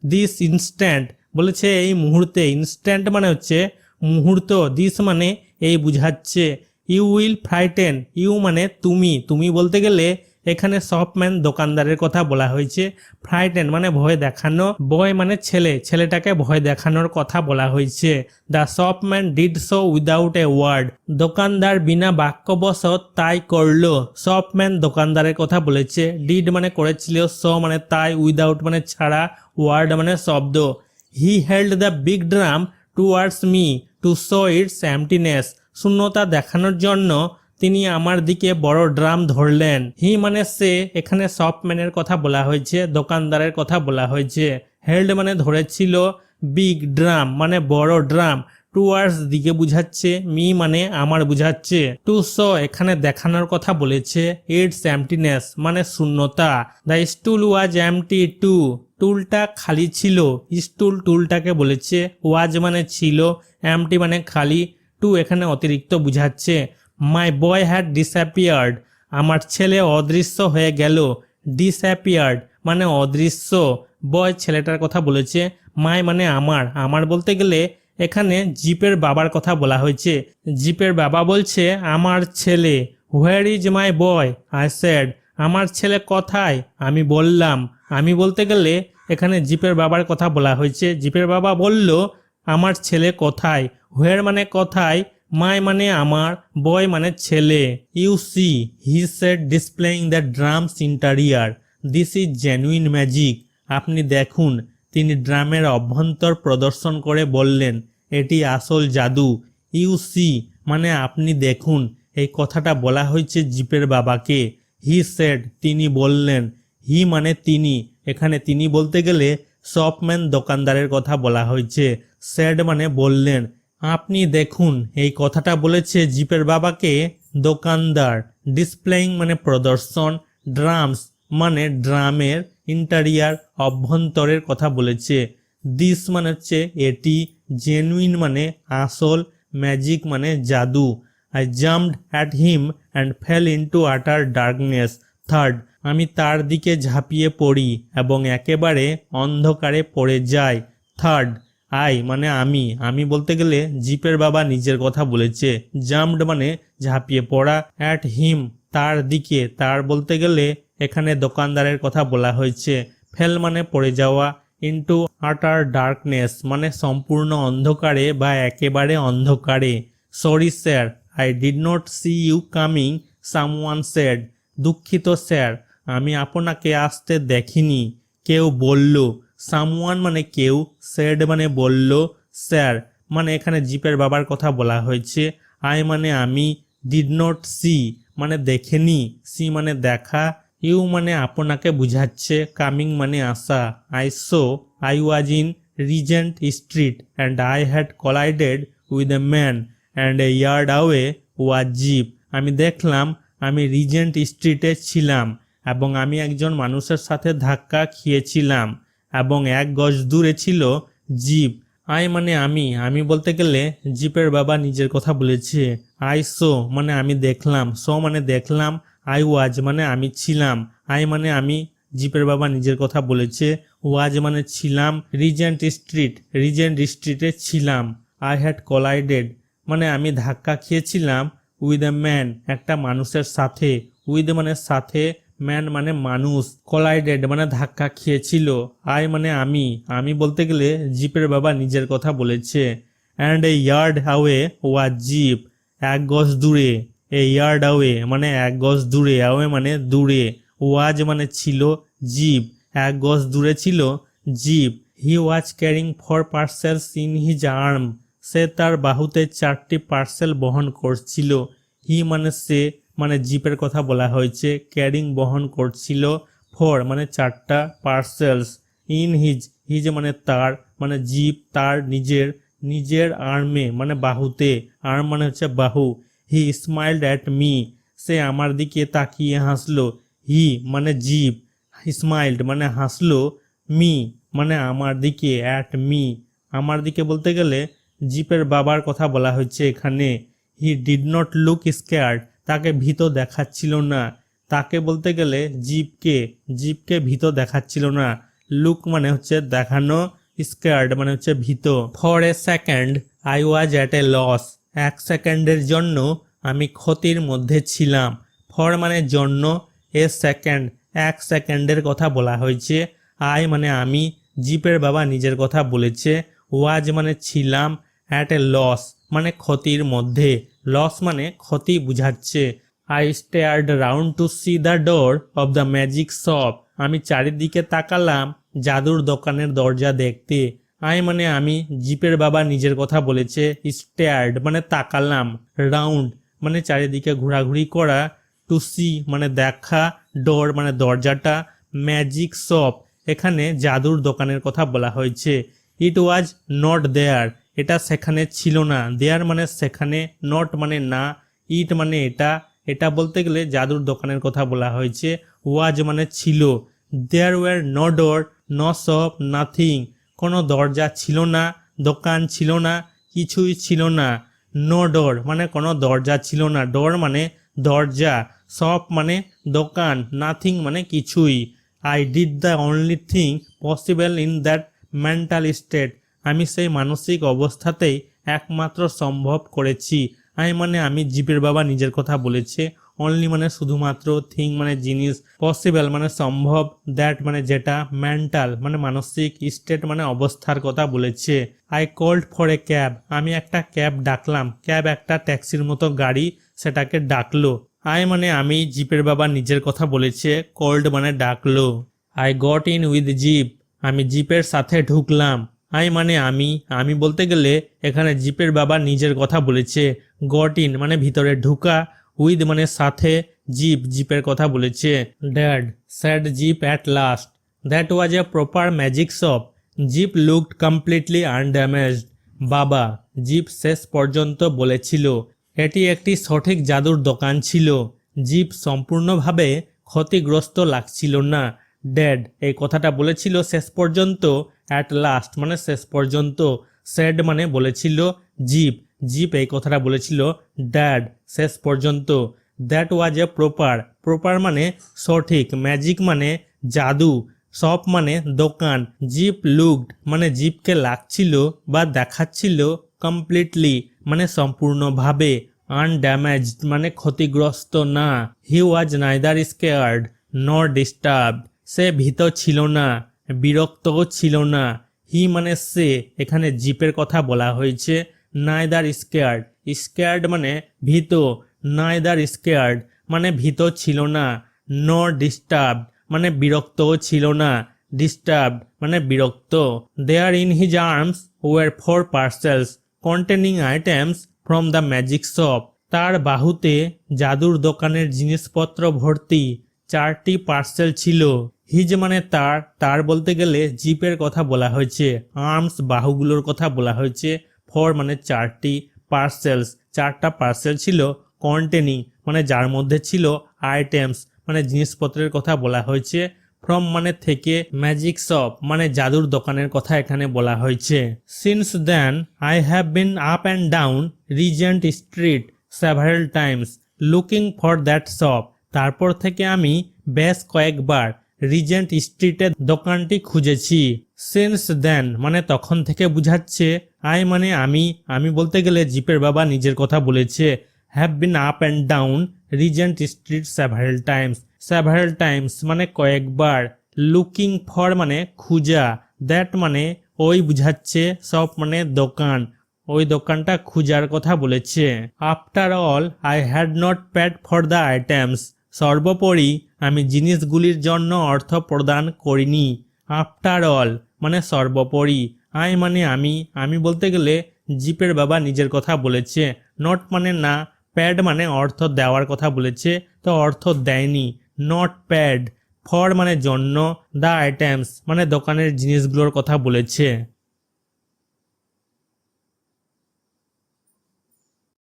দিস ইনস্ট্যান্ট বলেছে এই মুহূর্তে, ইনস্ট্যান্ট মানে হচ্ছে মুহূর্ত, দিস মানে এই বুঝাচ্ছে। ইউ উইল ফ্রাইটেন, ইউ মানে তুমি বলতে গেলে এখানে শপম্যান দোকানদারের কথা বলা হয়েছে। ফ্রাইটেন মানে ভয় দেখানো, বয় মানে ছেলে, ছেলেটাকে ভয় দেখানোর কথা বলা হয়েছে। The shopman did so without a word, দোকানদার বিনা বাক্যবশত তাই করলো। শপম্যান দোকানদারের কথা বলেছে। ডিড মানে করেছিল, সো মানে তাই, উইদাউট মানে ছাড়া, ওয়ার্ড মানে শব্দ। He held the big drum towards me to show its emptiness, শূন্যতা দেখানোর জন্য তিনি আমার দিকে বড় ড্রাম ধরলেন। হি মানে সে, এখানে শপম্যানের কথা বলা হয়েছে, দোকানদারের কথা বলা হয়েছে। হেল্ড মানে ধরেছিল, বিগ ড্রাম মানে বড় ড্রাম, টুয়ার্ডস দিকে বুঝাচ্ছে, মি মানে আমার বুঝাচ্ছে। টু শো এখানে দেখানোর কথা বলেছে। ইটস এমটিনেস মানে শূন্যতা। The stool was empty too, টুলটা খালি ছিল। স্টুল টুলটাকে বলেছে। ওয়াজ মানে ছিল, এমটি মানে খালি, টু এখানে অতিরিক্ত বুঝাচ্ছে। মাই বয় হ্যাড ডিসঅ্যাপিয়ার্ড, আমার ছেলে অদৃশ্য হয়ে গেল। ডিসঅ্যাপিয়ার্ড মানে অদৃশ্য, বয় ছেলেটার কথা বলেছে। মাই মানে আমার বলতে গেলে এখানে জিপের বাবার কথা বলা হয়েছে। জিপের বাবা বলছে আমার ছেলে। Where is my boy, I said, আমার ছেলে কোথায়, আমি বললাম। আমি বলতে গেলে এখানে জিপের বাবার কথা বলা হয়েছে। জিপের বাবা বলল আমার ছেলে কোথায়। হোয়ার মানে কোথায়, মাই মানে আমার, বয় মানে ছেলে। You see, he said displaying the drums interior, this is genuine magic, আপনি দেখুন, তিনি ড্রামের অভ্যন্তর প্রদর্শন করে বললেন এটি আসল জাদু। ইউ সি মানে আপনি দেখুন, এই কথাটা বলা হয়েছে জিপের বাবাকে। হি সেড তিনি বললেন, হি মানে তিনি, এখানে তিনি বলতে গেলে শপম্যান দোকানদারের কথা বলা হয়েছে। সেড মানে বললেন, আপনি দেখুন, এই কথাটা বলেছে জিপের বাবাকে দোকানদার। ডিসপ্লেইং মানে প্রদর্শন, ড্রামস মানে ড্রামের, ইন্টারিয়ার অভ্যন্তরের কথা বলেছে। দিস মানে হচ্ছে এটি, জেনুইন মানে আসল, ম্যাজিক মানে জাদু। I jumped at him and fail into আটার ডার্কনেস। থার্ড আমি তার দিকে ঝাঁপিয়ে পড়ি এবং একেবারে অন্ধকারে পড়ে যাই। থার্ড আই মানে আমি বলতে গেলে জিপের বাবা নিজের কথা বলেছে। জাম্পড মানে ঝাঁপিয়ে পড়া। অ্যাট হিম তার দিকে, তার বলতে গেলে এখানে দোকানদারের কথা বলা হয়েছে। ফেল মানে পড়ে যাওয়া। ইনটু আটার ডার্কনেস মানে সম্পূর্ণ অন্ধকারে বা একেবারে অন্ধকারে। Sorry sir, I did not see you coming, someone said, দুঃখিত স্যার, আমি আপনাকে আসতে দেখিনি, কেউ বলল। সামওয়ান মানে কেউ, সেড মানে বলল, স্যার মানে এখানে জিপের বাবার কথা বলা হয়েছে। আই মানে আমি, ডিড নট সি মানে দেখেনি, সি মানে দেখা, ইউ মানে আপনাকে বুঝাচ্ছে, কামিং মানে আসা। I saw I was in Regent Street and I had collided with a man and a yard away was Gip, আমি দেখলাম আমি রিজেন্ট স্ট্রিটে ছিলাম এবং আমি একজন মানুষের সাথে ধাক্কা খেয়েছিলাম এবং 1 গজ দূরে ছিল জিপ। আই মানে আমি বলতে গেলে জিপের বাবা নিজের কথা বলেছে। আই সো মানে আমি দেখলাম, সো মানে দেখলাম, আই ওয়াজ মানে আমি ছিলাম, আই মানে আমি, জিপের বাবা নিজের কথা বলেছে। ওয়াজ মানে ছিলাম, রিজেন্ট স্ট্রিটে ছিলাম। আই হ্যাড কোলাইডেড মানে আমি ধাক্কা খেয়েছিলাম, উইথ এ ম্যান একটা মানুষের সাথে, উইথ মানে সাথে, ম্যান মানে মানুষ, কোলাইডেড মানে ধাক্কা খেয়েছিল। আই মানে আমি বলতে গেলে জিপের বাবা নিজের কথা বলেছে। And a yard away was Gip, 1 গজ দূরে, এ ইয়ার্ড অ্যাওয়ে মানে 1 গজ দূরে, অ্যাওয়ে মানে দূরে, ওয়াজ মানে ছিল, জিপ 1 গজ দূরে ছিল Gip. He was carrying 4 parcels in his arm, সে তার বাহুতে 4টি পার্সেল বহন করছিল। হি মানে সে, মানে জিপের কথা বলা হয়েছে, ক্যারিং বহন করছিল, 4 মানে 4টা পার্সেলস, ইন হিজ, হিজ মানে তার, মানে জিপ তার নিজের আর্মে মানে বাহুতে, আর্ম মানে হচ্ছে বাহু। হি স্মাইলড অ্যাট মি, সে আমার দিকে তাকিয়ে হাসলো। হি মানে জিপ, স্মাইলড মানে হাসলো, মি মানে আমার দিকে, অ্যাট মি আমার দিকে বলতে গেলে জিপের বাবার কথা বলা হচ্ছে এখানে। He did not look scared, তাকে ভীত দেখাচ্ছিল না, তাকে বলতে গেলে জিপকে ভীত দেখাচ্ছিল না। লুক মানে হচ্ছে দেখানো, স্কেয়ার্ড মানে হচ্ছে ভীত। For a second I was at a loss, 1 সেকেন্ডের জন্য আমি ক্ষতির মধ্যে ছিলাম। ফর মানে জন্য, এ সেকেন্ড 1 সেকেন্ডের কথা বলা হয়েছে। আই মানে আমি, জিপের বাবা নিজের কথা বলেছে। ওয়াজ মানে ছিলাম, অ্যাট এ লস মানে ক্ষতির মধ্যে, লস মানে ক্ষতি বুঝাচ্ছে। I stared round to see the door of the magic shop, আমি চারিদিকে তাকালাম জাদুর দোকানের দরজা দেখতে। আই মানে আমি, জিপের বাবা নিজের কথা বলেছে। স্টেয়ার্ড মানে তাকালাম, রাউন্ড মানে চারিদিকে ঘোরাঘুরি করা, টু সি মানে দেখা, ডোর মানে দরজাটা, ম্যাজিক শপ এখানে জাদুর দোকানের কথা বলা হয়েছে। ইট ওয়াজ নট দেয়ার, এটা সেখানে ছিল না, দেয়ার মানে সেখানে, নট মানে না, ইট মানে এটা বলতে গেলে জাদুর দোকানের কথা বলা হয়েছে। ওয়াজ মানে ছিল। There were no door, no shop, nothing, কোনো দরজা ছিল না, দোকান ছিল না, কিছুই ছিল না। নো ডোর মানে কোনো দরজা ছিল না, ডোর মানে দরজা, শপ মানে দোকান, নাথিং মানে কিছুই। I did the only thing possible in that mental state, আমি সেই মানসিক অবস্থাতেই একমাত্র সম্ভব করেছি। মানে আমি, জিপের বাবা নিজের কথা বলেছে। অনলি মানে শুধুমাত্র, থিং মানে জিনিস, পসিবল মানে সম্ভব, দ্যাট মানে যেটা, মেন্টাল মানে মানসিক, স্টেট মানে অবস্থার কথা বলেছে। I called for a cab, আমি একটা ক্যাব ডাকলাম, ক্যাব একটা ট্যাক্সির মতো গাড়ি, সেটাকে ডাকলো। মানে আমি, জিপের বাবা নিজের কথা বলেছে, কল্ড মানে ডাকলো। I got in with Gip, আমি জিপের সাথে ঢুকলাম। মানে আমি বলতে গেলে এখানে জিপের বাবা নিজের কথা বলেছে। গট ইন মানে ভিতরে ঢুকা, উইথ মানে সাথে, জিপের কথা বলেছে। Dad said Gip at last, that was a proper magic shop, Gip looked completely undamaged, বাবা, জিপ শেষ পর্যন্ত বলেছিল এটি একটি সঠিক জাদুর দোকান ছিল, জিপ সম্পূর্ণভাবে ক্ষতিগ্রস্ত লাগছিল না। ড্যাড এই কথাটা বলেছিল শেষ পর্যন্ত, অ্যাট লাস্ট মানে শেষ পর্যন্ত, স্যাড মানে বলেছিল জিপ এই কথাটা বলেছিল ড্যাড শেষ পর্যন্ত। দ্যাট ওয়াজ এ প্রপার মানে সঠিক, ম্যাজিক মানে জাদু, শপ মানে দোকান, জিপ লুকড মানে জিপকে লাগছিল বা দেখাচ্ছিল, কমপ্লিটলি মানে সম্পূর্ণভাবে, আনড্যামেজড মানে ক্ষতিগ্রস্ত না। হি ওয়াজ নাইদার স্কেয়ার্ড নর ডিস্টার্বড, সে ভীত ছিল না, বিরক্তও ছিল না। হি মানে সে, এখানে জিপের কথা বলা হয়েছে। নাইদার স্কেয়ার্ড মানে ভীত, নাইদার স্কেয়ার্ড মানে ভীত ছিল না, নর ডিস্টার্বড মানে বিরক্তও ছিল না, ডিস্টার্বড মানে বিরক্ত। There in his arms were 4 parcels containing items from the magic shop, তার বাহুতে জাদুর দোকানের জিনিসপত্র ভর্তি 4টি পার্সেল ছিল। হিজ মানে তার বলতে গেলে জিপের কথা বলা হয়েছে, আর্মস বাহুগুলোর কথা বলা হয়েছে, 4 মানে 4টি, পার্সেলস 4টা পার্সেল ছিল, কন্টেনিং মানে যার মধ্যে ছিল, আইটেমস মানে জিনিসপত্রের কথা বলা হয়েছে, ফ্রম মানে থেকে, ম্যাজিক শপ মানে জাদুর দোকানের কথা এখানে বলা হয়েছে। Since then I have been up and down Regent Street several times looking for that shop, তারপর থেকে আমি বেশ কয়েকবার রিজেন্ট স্ট্রিটের দোকানটি খুঁজেছি। সিন্স দেন মানে তখন থেকে বুঝাচ্ছে। মানে আমি বলতে গেলে জিপের বাবা নিজের কথা বলেছে। Have been up and down Regent Street several Times মানে কয়েকবার, লুকিং ফর মানে খুঁজা, দ্যাট মানে ওই বুঝাচ্ছে, শপ মানে দোকান, ওই দোকানটা খোঁজার কথা বলেছে। After all I had not paid for the items, সর্বোপরি আমি জিনিসগুলির জন্য অর্থ প্রদান করিনি। আফটার অল মানে সর্বোপরি, আই মানে আমি বলতে গেলে জিপের বাবা নিজের কথা বলেছে। নট মানে না, প্যাড মানে অর্থ দেওয়ার কথা বলেছে, তো অর্থ দেয়নি, নট প্যাড। ফর মানে জন্য, দ্য আইটেমস মানে দোকানের জিনিসগুলোর কথা বলেছে।